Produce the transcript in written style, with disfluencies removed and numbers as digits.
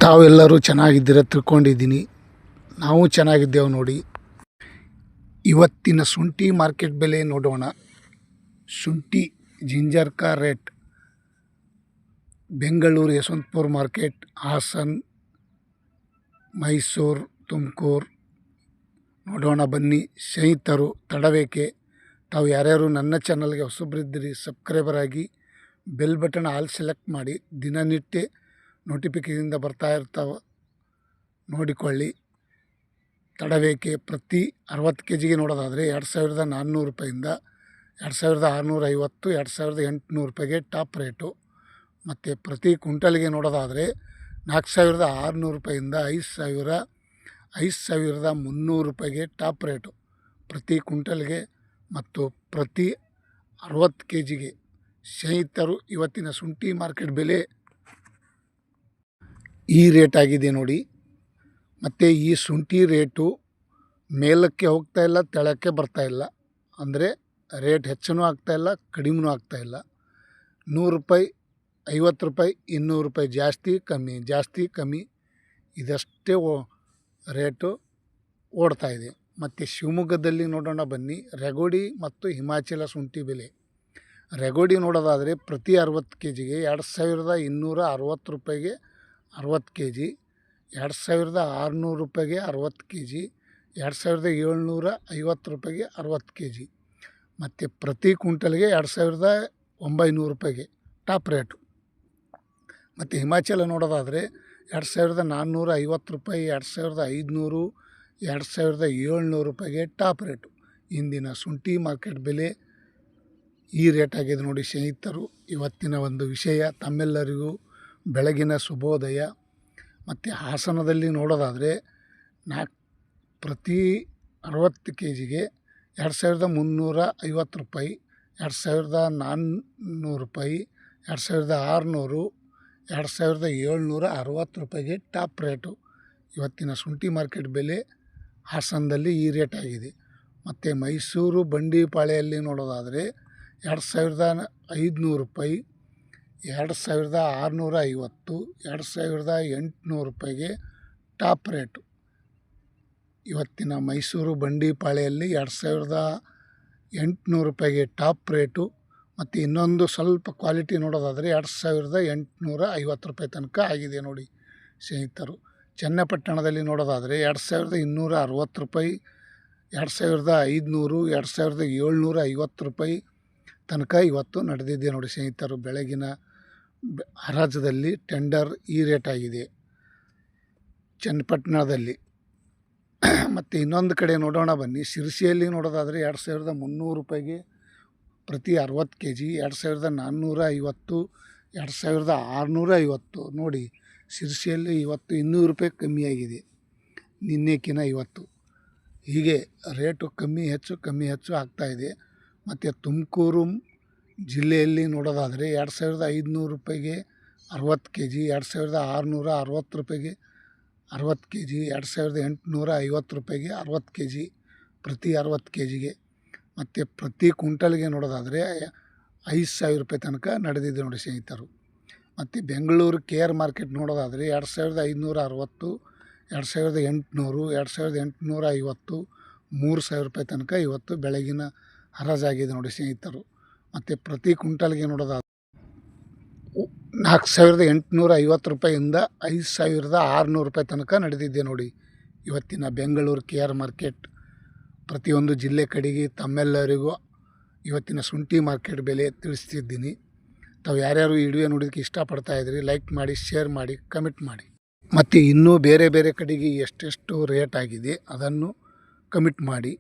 ತಾವೆಲ್ಲರೂ ಚೆನ್ನಾಗಿದ್ದೀರ ತಿಳ್ಕೊಂಡಿದ್ದೀನಿ. ನಾವು ಚೆನ್ನಾಗಿದ್ದೇವೆ ನೋಡಿ. ಇವತ್ತಿನ ಶುಂಠಿ ಮಾರ್ಕೆಟ್ ಬೆಲೆ ನೋಡೋಣ. ಶುಂಠಿ ಜಿಂಜರ್ಕ ರೇಟ್ ಬೆಂಗಳೂರು ಯಶವಂತಪುರ ಮಾರ್ಕೆಟ್, ಹಾಸನ್, ಮೈಸೂರು, ತುಮಕೂರು ನೋಡೋಣ ಬನ್ನಿ. ಸ್ನೇಹಿತರು ತಡಬೇಕೆ, ತಾವು ಯಾರ್ಯಾರು ನನ್ನ ಚಾನಲ್ಗೆ ಹೊಸಬ್ರಿದ್ದೀರಿ ಸಬ್ಸ್ಕ್ರೈಬರ್ ಆಗಿ ಬೆಲ್ ಬಟನ್ ಆಲ್ ಸೆಲೆಕ್ಟ್ ಮಾಡಿ. ದಿನನಿತ್ಯ ನೋಟಿಫಿಕೇಷನಿಂದ ಬರ್ತಾ ಇರ್ತಾವೆ, ನೋಡಿಕೊಳ್ಳಿ. ತಡಬೇಕೆ ಪ್ರತಿ 60 kgಗೆ ನೋಡೋದಾದರೆ 2400 ರೂಪಾಯಿಂದ 2650, 2800 ರೂಪಾಯಿಗೆ ಟಾಪ್ ರೇಟು. ಮತ್ತು ಪ್ರತಿ ಕ್ವಿಂಟಲ್ಗೆ ನೋಡೋದಾದರೆ 4600 ರೂಪಾಯಿಂದ 5300 ರೂಪಾಯಿಗೆ ಟಾಪ್ ರೇಟು ಪ್ರತಿ ಕ್ವಿಂಟಲ್ಗೆ. ಮತ್ತು ಪ್ರತಿ 60 kgಗೆ ಸ್ನೇಹಿತರು ಇವತ್ತಿನ ಶುಂಠಿ ಮಾರ್ಕೆಟ್ ಬೆಲೆ ಈ ರೇಟ್ ಆಗಿದೆ ನೋಡಿ. ಮತ್ತು ಈ ಶುಂಠಿ ರೇಟು ಮೇಲಕ್ಕೆ ಹೋಗ್ತಾ ಇಲ್ಲ, ತೆಳಕ್ಕೆ ಬರ್ತಾ ಇಲ್ಲ. ಅಂದರೆ ರೇಟ್ ಹೆಚ್ಚೂ ಆಗ್ತಾಯಿಲ್ಲ, ಕಡಿಮೆನೂ ಆಗ್ತಾಯಿಲ್ಲ. 100 ರೂಪಾಯಿ, 50 ರೂಪಾಯಿ, 200 ರೂಪಾಯಿ ಜಾಸ್ತಿ ಕಮ್ಮಿ ಇದಷ್ಟೇ ರೇಟು ಓಡ್ತಾಯಿದೆ. ಮತ್ತು ಶಿವಮೊಗ್ಗದಲ್ಲಿ ನೋಡೋಣ ಬನ್ನಿ. ರೆಗೋಡಿ ಮತ್ತು ಹಿಮಾಚಲ ಶುಂಠಿ ಬೆಲೆ. ರೆಗೋಡಿ ನೋಡೋದಾದರೆ ಪ್ರತಿ 60 kgಗೆ 2260 ರೂಪಾಯಿಗೆ 60 kg, 2600 ರೂಪಾಯಿಗೆ 60 kg, 2750 ರೂಪಾಯಿಗೆ 60 kg. ಮತ್ತು ಪ್ರತಿ ಕ್ವಿಂಟಲ್ಗೆ 2900 ರೂಪಾಯಿಗೆ ಟಾಪ್ ರೇಟು. ಮತ್ತು ಹಿಮಾಚಲ ನೋಡೋದಾದರೆ 2450 ರೂಪಾಯಿ, 2500, 2700 ರೂಪಾಯಿಗೆ ಟಾಪ್ ರೇಟು. ಇಂದಿನ ಶುಂಠಿ ಮಾರ್ಕೆಟ್ ಬೆಲೆ ಈ ರೇಟ್ ಆಗಿದೆ ನೋಡಿ ಸ್ನೇಹಿತರು. ಇವತ್ತಿನ ಒಂದು ವಿಷಯ ತಮ್ಮೆಲ್ಲರಿಗೂ ಬೆಳಗಿನ ಶುಭೋದಯ. ಮತ್ತು ಹಾಸನದಲ್ಲಿ ನೋಡೋದಾದರೆ ಪ್ರತಿ 60 kgಗೆ 2350 ರೂಪಾಯಿ, 2400 ರೂಪಾಯಿ, 2600, 2760 ರೂಪಾಯಿಗೆ ಟಾಪ್ ರೇಟು. ಇವತ್ತಿನ ಶುಂಠಿ ಮಾರ್ಕೆಟ್ ಬೆಲೆ ಹಾಸನದಲ್ಲಿ ಈ ರೇಟ್ ಆಗಿದೆ. ಮತ್ತು ಮೈಸೂರು ಬಂಡಿಪಾಳೆಯಲ್ಲಿ ನೋಡೋದಾದರೆ 2500 ರೂಪಾಯಿ, 2650, 2800 ರೂಪಾಯಿಗೆ ಟಾಪ್ ರೇಟು. ಇವತ್ತಿನ ಮೈಸೂರು ಬಂಡಿಪಾಳೆಯಲ್ಲಿ 2800 ರೂಪಾಯಿಗೆ ಟಾಪ್ ರೇಟು. ಮತ್ತು ಇನ್ನೊಂದು ಸ್ವಲ್ಪ ಕ್ವಾಲಿಟಿ ನೋಡೋದಾದರೆ 2850 ರೂಪಾಯಿ ತನಕ ಆಗಿದೆ ನೋಡಿ ಸ್ನೇಹಿತರು. ಚನ್ನಪಟ್ಟಣದಲ್ಲಿ ನೋಡೋದಾದರೆ 2260 ರೂಪಾಯಿ, 2500, 2750 ರೂಪಾಯಿ ತನಕ ಇವತ್ತು ನಡೆದಿದೆ ನೋಡಿ ಸ್ನೇಹಿತರು. ಬೆಳಗಿನ ಹರಾಜದಲ್ಲಿ ಟೆಂಡರ್ ಈ ರೇಟ್ ಆಗಿದೆ ಚನ್ನಪಟ್ಟಣದಲ್ಲಿ. ಮತ್ತು ಇನ್ನೊಂದು ಕಡೆ ನೋಡೋಣ ಬನ್ನಿ. ಶಿರಸಿಯಲ್ಲಿ ನೋಡೋದಾದರೆ 2300 ರೂಪಾಯಿಗೆ ಪ್ರತಿ 60 kg, 2450, 2650 ನೋಡಿ. ಶಿರಸಿಯಲ್ಲಿ ಇವತ್ತು 200 ರೂಪಾಯಿ ಕಮ್ಮಿಯಾಗಿದೆ ನಿನ್ನೆಕಿನ ಇವತ್ತು. ಹೀಗೆ ರೇಟು ಕಮ್ಮಿ ಹೆಚ್ಚು ಆಗ್ತಾಯಿದೆ. ಮತ್ತು ತುಮಕೂರು ಜಿಲ್ಲೆಯಲ್ಲಿ ನೋಡೋದಾದರೆ 2500 ರೂಪಾಯಿಗೆ 60 kg, 2660 ರೂಪಾಯಿಗೆ 60 kg, 2850 ರೂಪಾಯಿಗೆ 60 kg ಪ್ರತಿ 60 kgಗೆ. ಮತ್ತು ಪ್ರತಿ ಕ್ವಿಂಟಲ್ಗೆ ನೋಡೋದಾದರೆ 5000 ರೂಪಾಯಿ ತನಕ ನಡೆದಿದೆ ನೋಡಿ ಸ್ನೇಹಿತರು. ಮತ್ತು ಬೆಂಗಳೂರು KR ಮಾರ್ಕೆಟ್ ನೋಡೋದಾದರೆ 2560, 2800, 2850, 3000 ರೂಪಾಯಿ ತನಕ ಇವತ್ತು ಬೆಳಗಿನ ಹರಾಜಾಗಿದೆ ನೋಡಿ ಸ್ನೇಹಿತರು. ಮತ್ತು ಪ್ರತಿ ಕ್ವಿಂಟಲ್ಗೆ ನೋಡೋದಾದರೆ 4850 ರೂಪಾಯಿಂದ 5600 ರೂಪಾಯಿ ತನಕ ನಡೆದಿದೆ ನೋಡಿ ಇವತ್ತಿನ ಬೆಂಗಳೂರು KR ಮಾರ್ಕೆಟ್. ಪ್ರತಿಯೊಂದು ಜಿಲ್ಲೆ ಕಡೆಗೆ ತಮ್ಮೆಲ್ಲರಿಗೂ ಇವತ್ತಿನ ಶುಂಠಿ ಮಾರ್ಕೆಟ್ ಬೆಲೆ ತಿಳಿಸ್ತಿದ್ದೀನಿ. ತಾವು ಯಾರ್ಯಾರು ಈ ವಿಡಿಯೋ ನೋಡೋದಕ್ಕೆ ಇಷ್ಟಪಡ್ತಾಯಿದ್ರಿ ಲೈಕ್ ಮಾಡಿ, ಶೇರ್ ಮಾಡಿ, ಕಮೆಂಟ್ ಮಾಡಿ. ಮತ್ತು ಇನ್ನೂ ಬೇರೆ ಕಡೆಗೆ ಎಷ್ಟೆಷ್ಟು ರೇಟ್ ಆಗಿದೆ ಅದನ್ನು ಕಮೆಂಟ್ ಮಾಡಿ.